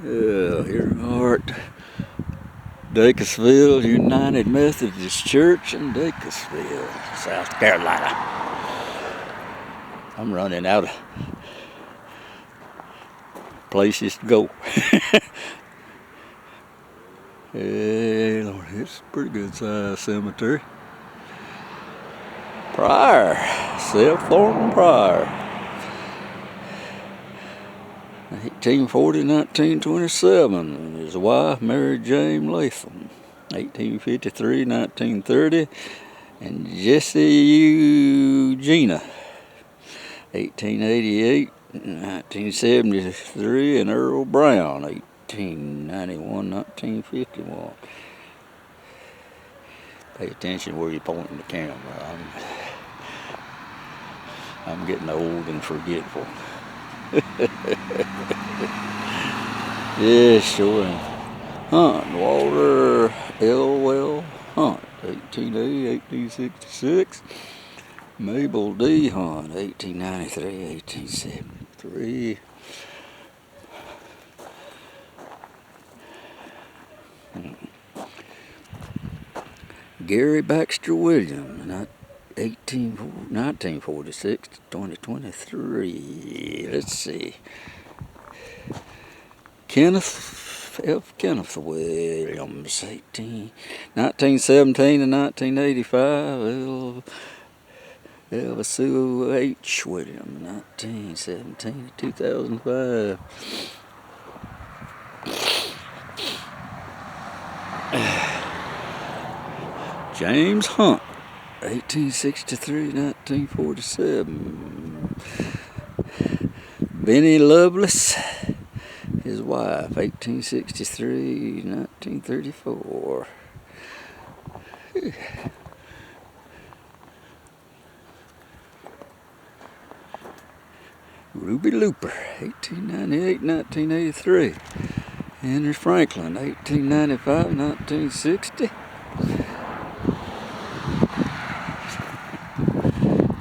Here we are at Dacusville United Methodist Church in Dacusville, South Carolina. I'm running out of places to go. Hey, Lord, it's a pretty good sized cemetery. Pryor, Seth Thornton Pryor. 1840-1927, his wife Mary Jane Latham. 1853-1930, and Jessie Eugenia. 1888-1973, and Earl Brown. 1891-1951. Pay attention where you're pointing the camera. I'm getting old and forgetful. Yeah, sure. Hunt, Walter Elwell Hunt, 1880-1866. Mabel D. Hunt, 1893-1873. Gary Baxter Williams, 1946 to 2023. Let's see. Kenneth Williams, 1917 to 1985. Elva Sue H. Williams, 1917 to 2005. James Hunt, 1863-1947. Benny Lovelace, his wife, 1863-1934. Ruby Looper, 1898-1983. Henry Franklin, 1895-1960.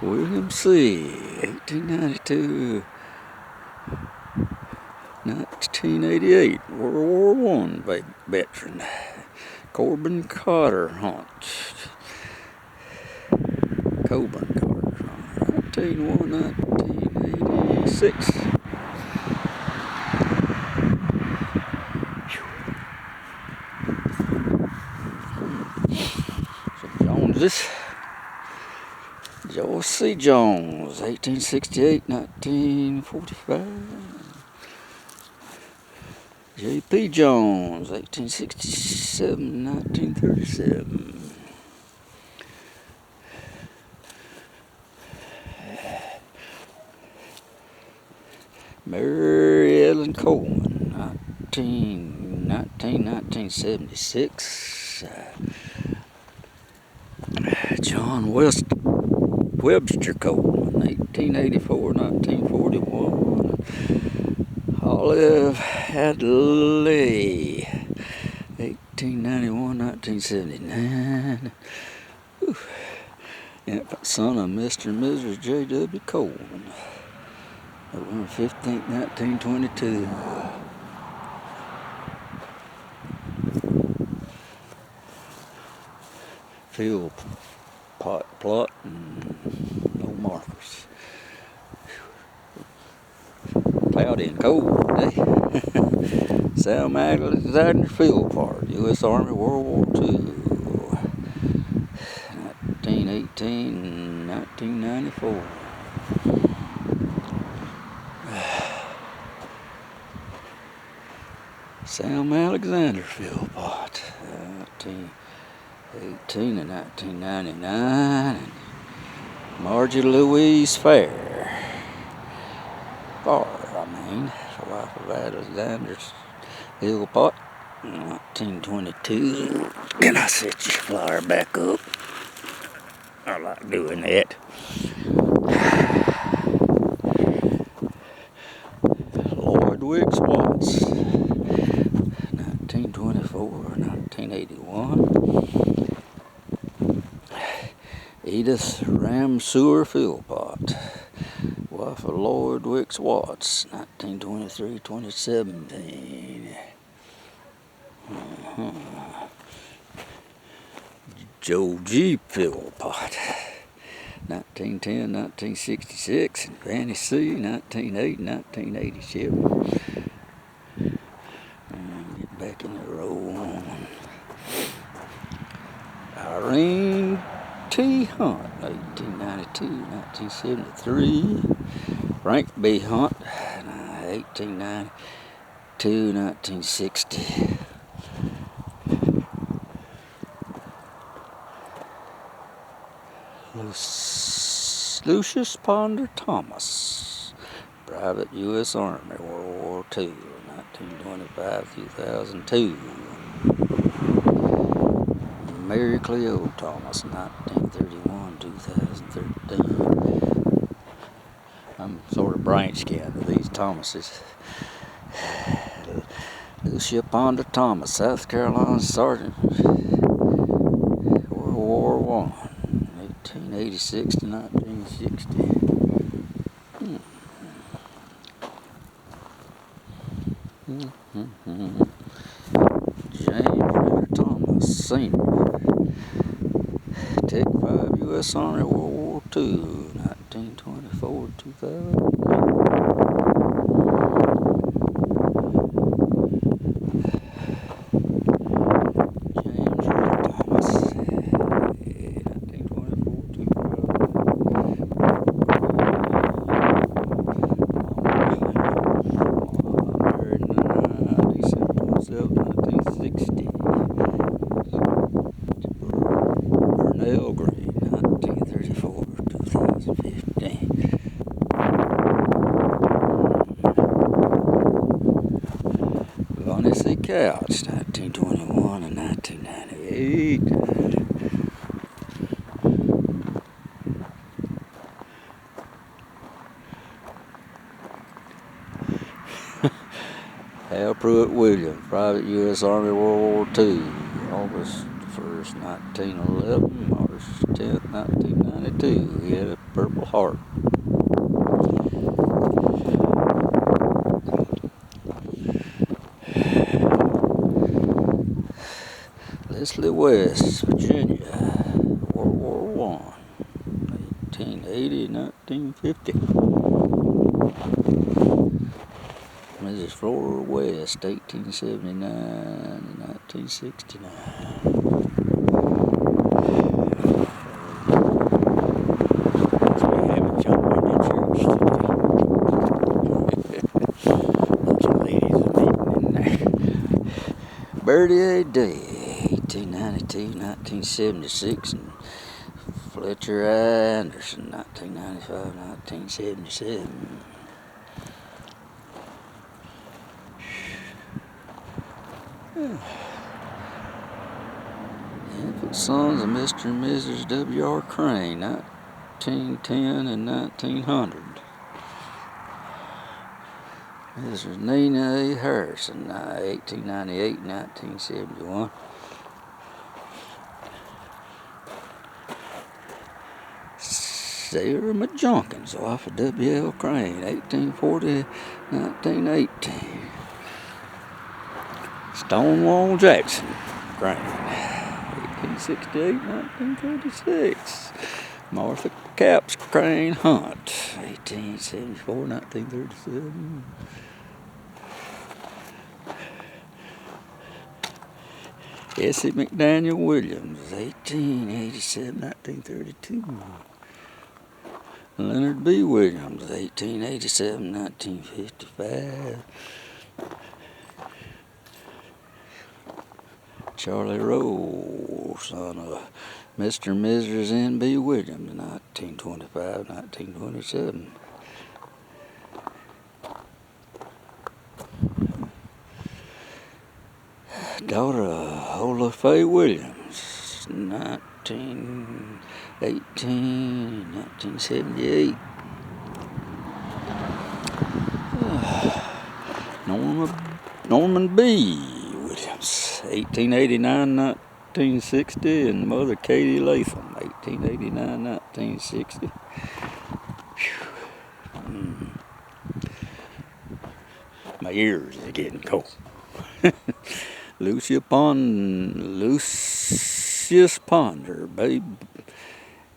William C., 1892-1988, World War I veteran. Coburn Carter Hunt, 1901-1986. Some Joneses. George C. Jones, 1868-1945. J.P. Jones, 1867-1937. Mary Ellen Coleman, 1976. John Webster Coleman, 1884-1941. Olive Hadley, 1891-1979. Infant son of Mr. and Mrs. J.W. Coleman, November 15, 1922. Field plot and no markers. Cloudy and cold today. Sam Alexander Field Park, U.S. Army, World War II. 1918-1994. Sam Alexander Field Park, 1918 and 1999. And Margie Louise Fair, wife of Alexander's Hill Pot, 1922. Can I set your flyer back up? I like doing that. Lloyd Wicks Watts, 1924-1981. Edith Ramseur Philpott, wife of Lloyd Wicks Watts, 1923-2017. Joe G. Philpott, 1910, 1966, and Fanny C., 1980, 1987. And get back in the row on. Irene T. Hunt, 1892, 1973. Frank B. Hunt, 1892, 1960. Lucius Ponder Thomas, Private U.S. Army, World War II, 1925 2002. Mary Cleo Thomas, 1931 2013. I'm sort of brain scanned of these Thomases. Lucia Ponder Thomas, South Carolina Sergeant, World War I, 1886 to 1960. James Ritter Thomas, Sr., Tech 5 U.S. Army, World War II, 1924 to 2008. James Ritter Thomas, 1924 to 2008. December 27, 1960. Burnell Green, 1934 to 2015. Lonnie C. Couch, 1921 and 1998. Hal Pruitt Williams, Private U.S. Army, World War II, August 1st, 1911, August 10th, 1992. He had a Purple Heart. Leslie West, Virginia, World War I, 1880, 1950. Mrs. Flora West, 1879 and 1969. We haven't joined the church today. Lots of ladies are meeting in there. Birdie A. Day, 1892, 1976, and Fletcher Anderson, 1995, 1977. Infant Sons of Mr. and Mrs. W.R. Crane, 1910 and 1900. Mrs. Nina A. Harrison, 1898 and 1971. Sarah McJunkins, wife of W.L. Crane, 1840 1918. Stonewall Jackson Crane, 1868 1936. Martha Capps Crane Hunt, 1874 1937. Essie McDaniel Williams, 1887 1932. Leonard B. Williams, 1887 1955. Charlie Rowe, son of Mr. and Mrs. N.B. Williams, 1925 1927. Daughter of Ola Faye Williams, 1918 1978. Norman B. Williams, 1889 1960, and mother Katie Latham, 1889 1960. My ears are getting cold. Lucius Ponder, babe.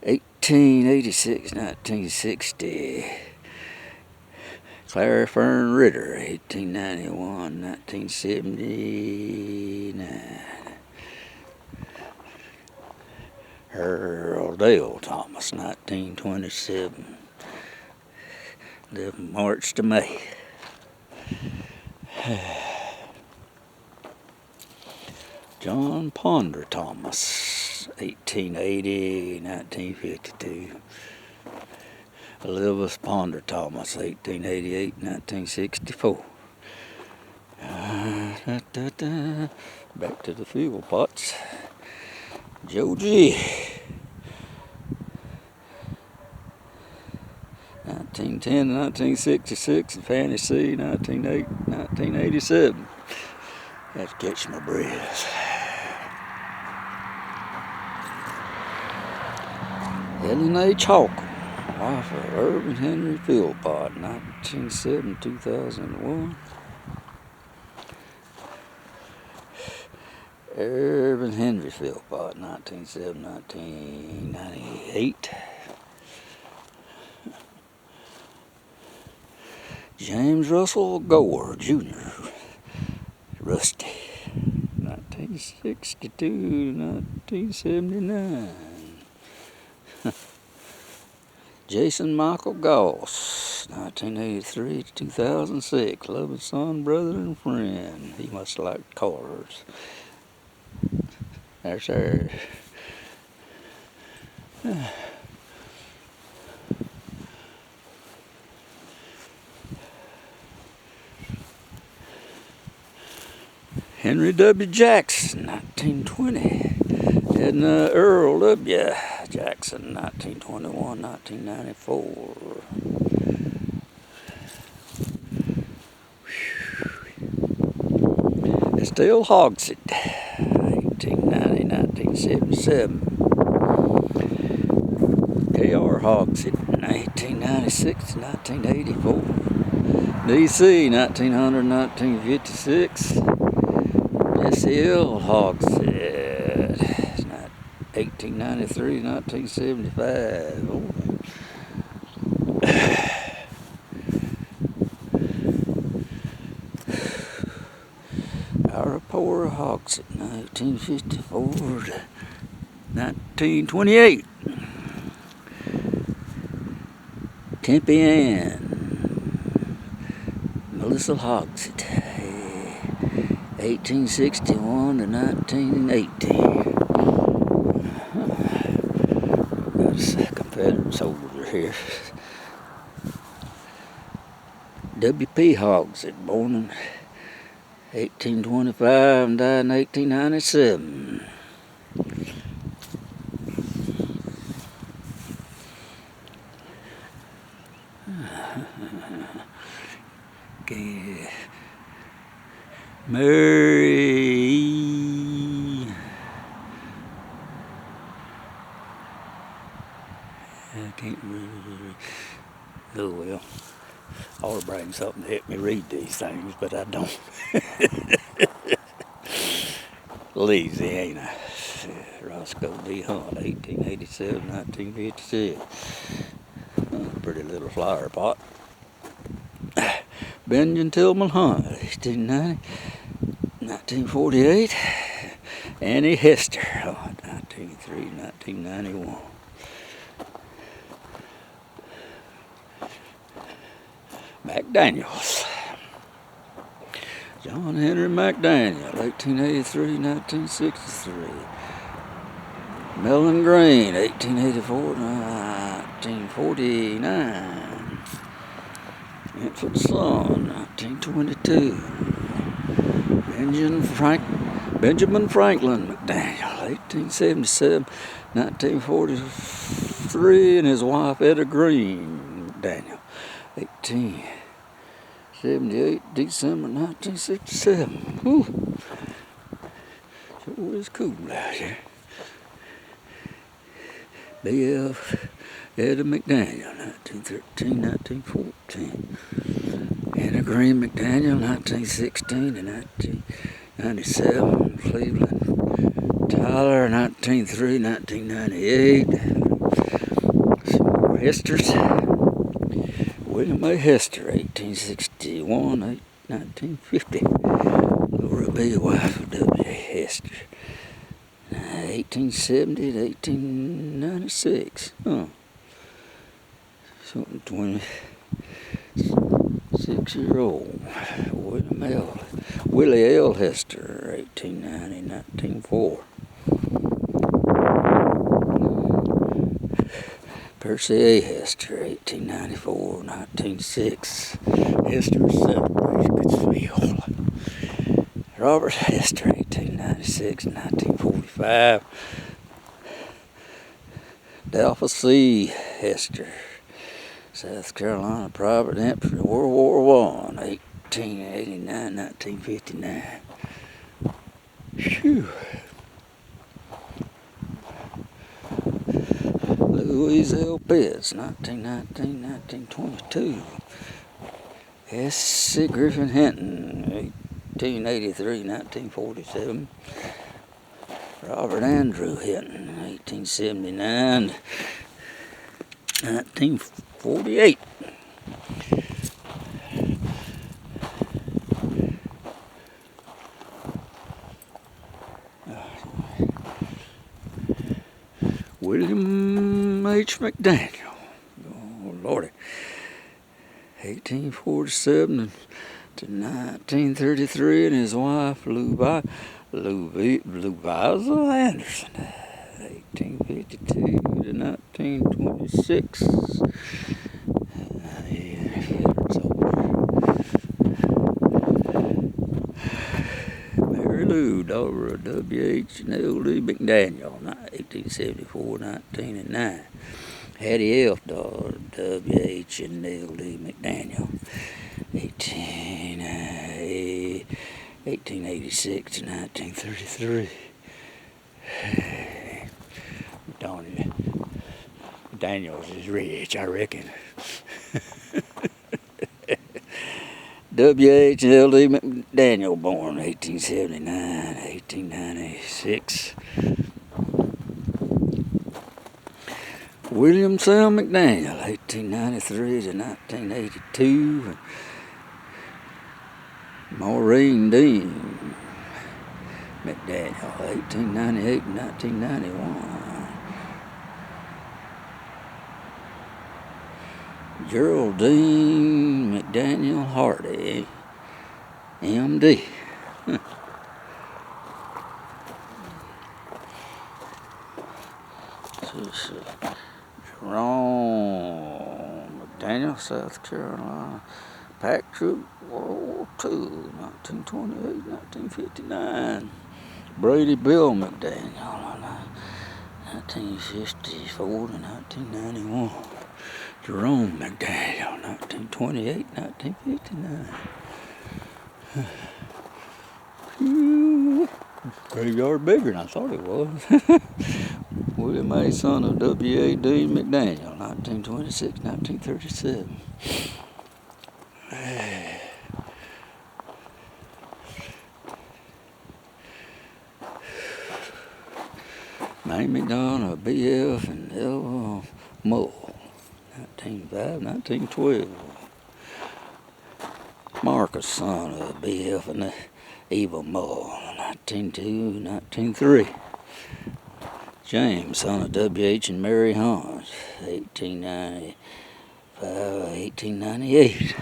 1886, 1960. Clara Fern Ritter, 1891, 1979. Earl Dale Thomas, 1927. Lived from March to May. John Ponder Thomas, 1880, 1952. Elizabeth Ponder Thomas, 1888, 1964. Back to the fuel pots. Joe G. 1910 to 1966, and Fanny C. 1987. Had to catch my breath. Ellen H. Holcomb, wife of Irvin Henry Philpott, 1907-2001. Irvin Henry Philpott, 1907-1998. James Russell Gore, Jr., Rusty, 1962-1979. Jason Michael Goss, 1983-2006, loving son, brother, and friend. He must have liked cars. There's her. Henry W. Jackson, 1920. And Earl W. Jackson, 1921-1994. Estelle Hogsett, 1890-1977. K.R. Hogsett, 1896-1984. D.C., 1900-1956. S.L. Hogsett, 1893-1975. Arapora Hogsett, 1954-1928. Tempe Ann, Melissa Hogsett, 1861-1980. Got a Confederate soldier here. W.P. Hogsett, born in 1825 and died in 1897. Okay. Mary, I can't remember. Oh well, I ought to bring something to help me read these things, but I don't. Lazy, ain't I? Roscoe D. Hunt, 1887-1956. Pretty little flower pot. Benjamin Tillman Hunt, 1890-1948. Annie Hester, 1903-1991. McDaniels. John Henry McDaniel, 1883-1963. Melvin Green, 1884-1949. Infant Son, 1922. Benjamin Franklin McDaniel, 1877-1943, and his wife Etta Green McDaniel, 1878, December 1967. Whew. Sure is cool out here. B.F. Etta McDaniel, 1913-1914. Anna Green McDaniel, 1916 to 97, Cleveland. Tyler, 1903, 1998. Some more Hesters. William A. Hester, 1861, 1950. Laura B., wife of W. Hester. 1870 to 1896. Oh. Something 26-year-old. Willie L. Hester, 1890, 1904. Percy A. Hester, 1894, 1906. Hester celebrates Dacusville. Robert Hester, 1896, 1945. Delpha C. Hester, South Carolina, private infantry, World War I, 1889, 1959. Phew. Louise L. Pitts, 1919, 1922. S.C. Griffin Hinton, 1883, 1947. Robert Andrew Hinton, 1879, 1948. William H. McDaniel, oh Lordy, 1847 to 1933, and his wife Louisa Anderson, 1852 to 1926. Mary Lou, daughter of W.H. and L.D. McDaniel, 1874, 1909. Hattie F., daughter of W.H. and L.D. McDaniel, 1886 to 1933. Daniels is rich, I reckon. W.H. and L.D. McDaniel, born 1879, 1896. William Sam McDaniel, 1893 to 1982. Maureen Dean McDaniel, 1898 to 1991. Geraldine McDaniel Hardy, M.D. Jerome McDaniel, South Carolina, Pack Troop, World War II, 1928, 1959. Brady Bill McDaniel, 1954 to 1991. Jerome McDaniel, 1928, 1959. Graveyard bigger than I thought it was. William A., son of W.A.D. McDaniel, 1926, 1937. Mamie McDonald, B.F. and L. Mull, 1905, 1912. Marcus, son of B.F. and Eva Mull, 1902, 1903. James, son of W.H. and Mary Hans, 1895, 1898.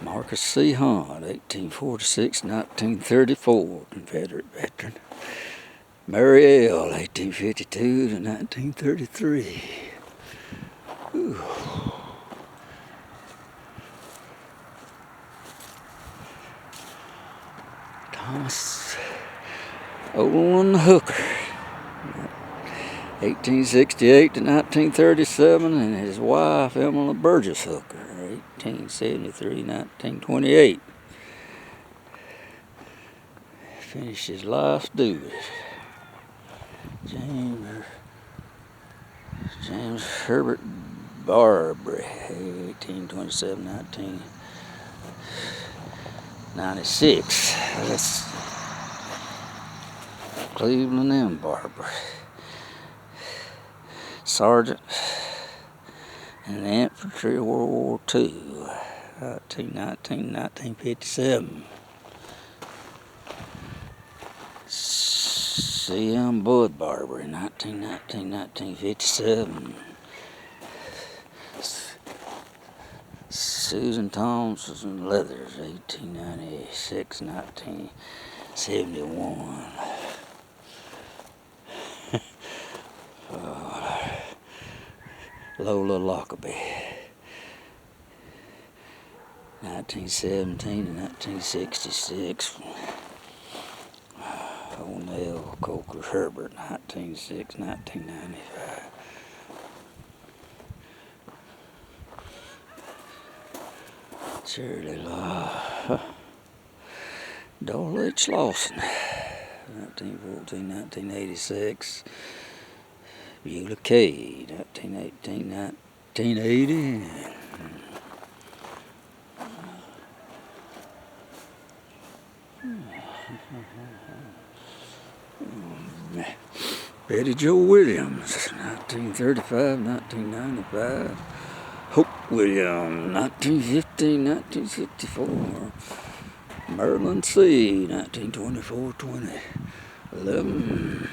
Marcus C. Hunt, 1846, 1934, Confederate veteran. Mary L., 1852 to 1933. Ooh. Thomas Olin Hooker, 1868 to 1937, and his wife Emily Burgess Hooker, 1873, 1928. Finished his life's duties. James Herbert Barbary, 1827, '96. That's Cleveland and Barber. Sergeant in the infantry, World War II, 1957. C.M. Bud Barber in 1957. Susan Thompson Leathers, 1896, 1971. Lola Lockerbie, 1917 and 1966. O'Neill Coker Herbert, 1906, 1995. Shirley Law, Dole H. Lawson, 1914, 1986. Beulah Cade, 1918, 1980. Betty Jo Williams, 1935, 1995. Hope Williams, 1915, 1964. Merlin C., 1924, 2011.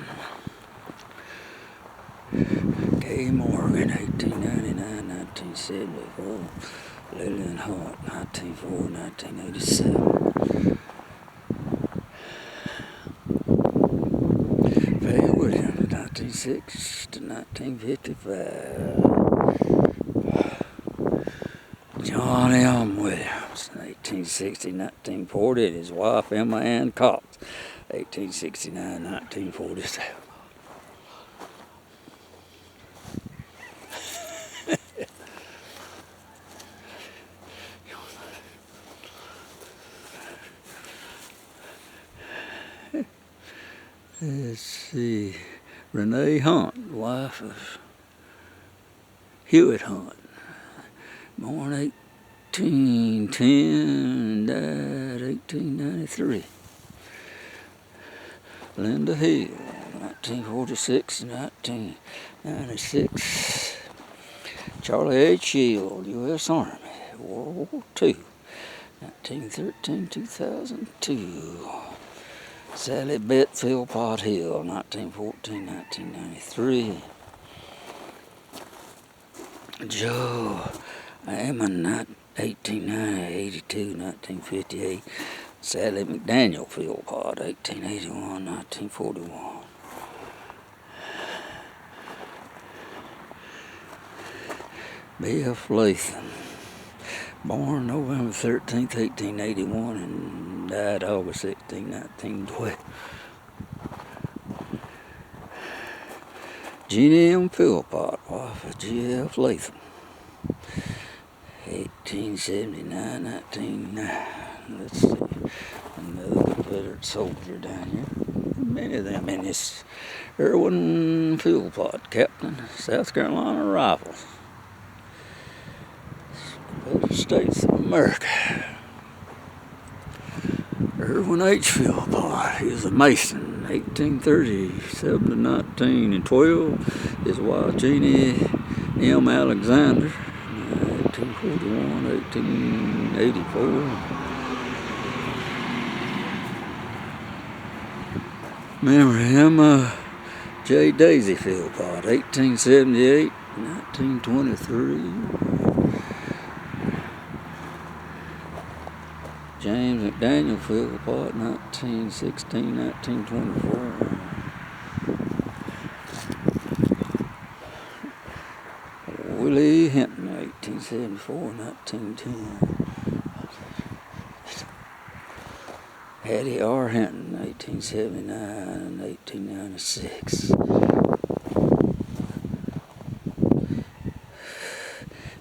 Kay Morgan, 1899, 1974. Lillian Hart, 1904, 1987. Faye Williams, 1906 to 1955. John M. Williams, 1860, 1940, and his wife Emma Ann Cox, 1869, 1947. Let's see, Renee Hunt, wife of Hewitt Hunt, born 1810, died 1893. Linda Hill, 1946 to 1996. Charlie H. Shield, U.S. Army, World War II, 1913-2002. Sally Beth Philpott Hill, 1914-1993. Joe Ammon, 1890-82, 1958. Sally McDaniel Philpott, 1881-1941. B.F. Latham, born November 13th, 1881, and died August 16, 1912. Jeannie M. Philpott, wife of G.F. Latham, 1879-1909. Let's see, another Confederate soldier down here. Many of them in this. Irwin Philpott, Captain, South Carolina Rifles. United States of America. Irwin H. Philpott, he was a Mason, 1837 to 1912. His wife, Jeannie M. Alexander, 1841, 1884. Remember him, J. Daisy Philpott, 1878, 1923. James McDaniel Philpott, 1916, 1924. Willie Hinton, 1874, 1910. Hattie R. Hinton, 1879, 1896.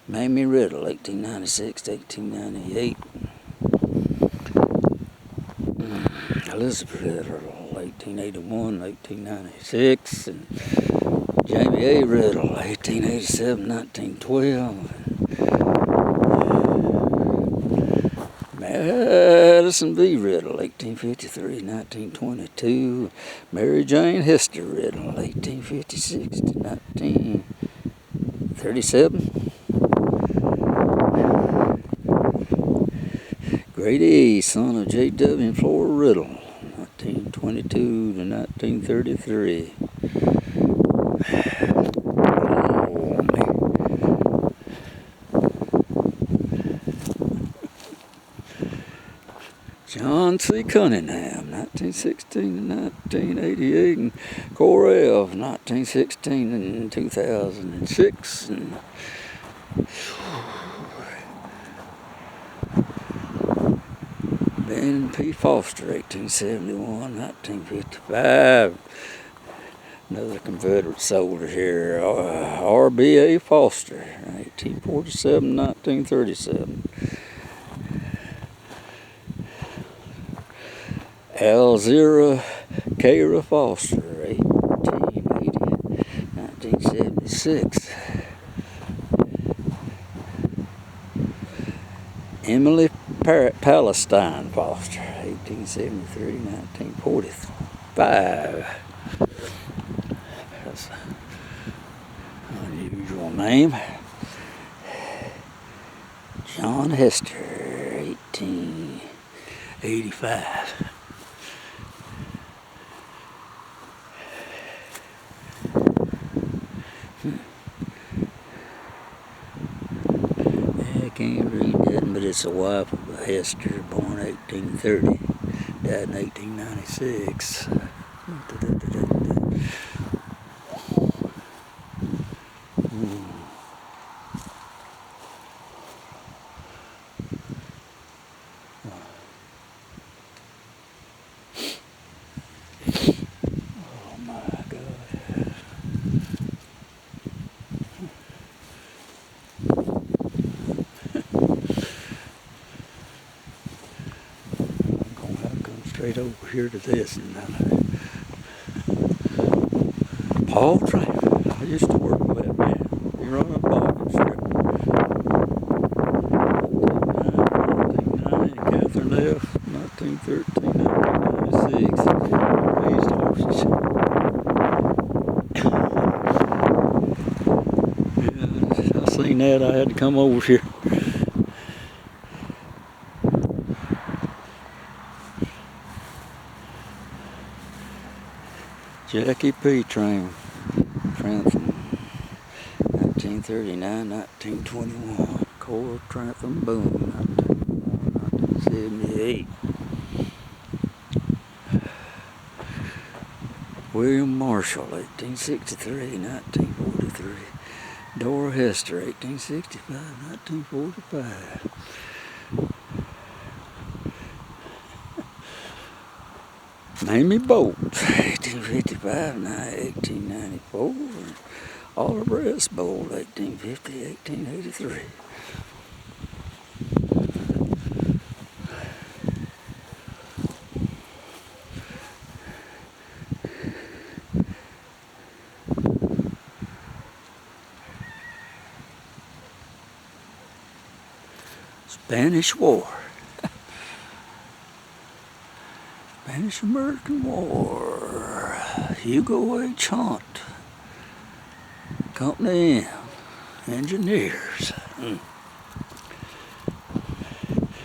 Mamie Riddle, 1896, 1898. Elizabeth Riddle, 1881, 1896, and Jamie A. Riddle, 1887, 1912. Addison B. Riddle, 1853 to 1922. Mary Jane Hester Riddle, 1856 to 1937. Grady, son of J.W. and Flora Riddle, 1922 to 1933. Oh, man. John C. Cunningham, 1916 to 1988, and Correll, 1916 and 2006. And Ben P. Foster, 1871, 1955. Another Confederate soldier here, R.B.A. Foster, 1847, 1937. Alzira Kara Foster, 1880, 1976. Emily Palestine Foster, 1873, 1945. That's an unusual name. John Hester, 1885. I can't read that, but it's the wife of Hester, born 1830, died in 1896. Oh my God. Straight over here to this, and Paul Train. I used to work with that man. He run a bobbing strip. 1909, Catherine F. 1913, 1996. Raised horses. Yeah, I seen that. I had to come over here. Jackie P. Train, Trantham, 1939, 1921. Cora Trantham Boone, 1978. William Marshall, 1863, 1943. Dora Hester, 1865, 1945. Mamie Bolt, 1855, 1894. Oliver S. Bolt, 1850, 1883. Spanish War. Spanish-American War. Hugo H. Hunt. Company M. Engineers.